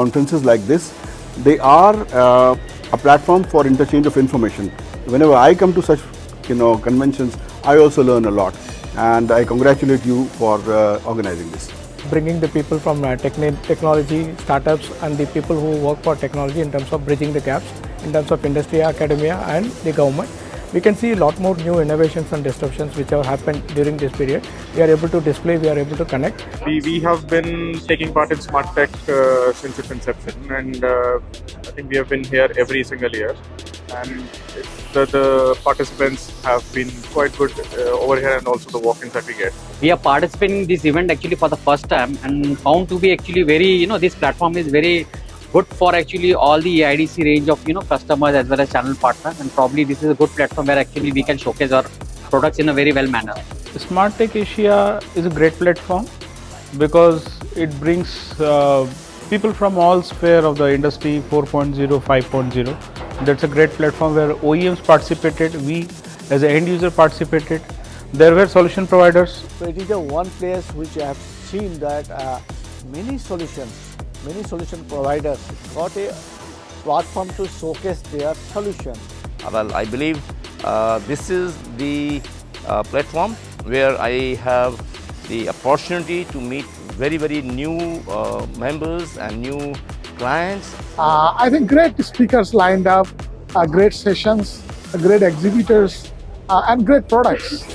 conferences like this, they are a platform for interchange of information. Whenever I come to such conventions, I also learn a lot, and I congratulate you for organizing this. Bringing the people from technology, startups and the people who work for technology in terms of bridging the gaps in terms of industry, academia and the government. We can see a lot more new innovations and disruptions which have happened during this period. We are able to display, we are able to connect. We have been taking part in SmartTech since its inception, and I think we have been here every single year. And the participants have been quite good over here, and also the walk-ins that we get. We are participating in this event actually for the first time, and found to be actually very, this platform is very good for actually all the IDC range of customers as well as channel partners, and probably this is a good platform where actually we can showcase our products in a very well manner. SmartTech Asia is a great platform because it brings people from all sphere of the industry 4.0, 5.0. That's a great platform where OEMs participated, we as an end user participated, there were solution providers. So it is the one place which I have seen that many solution providers got a platform to showcase their solution. Well, I believe this is the platform where I have the opportunity to meet very new members and new clients. I think great speakers lined up, great sessions, great exhibitors and great products.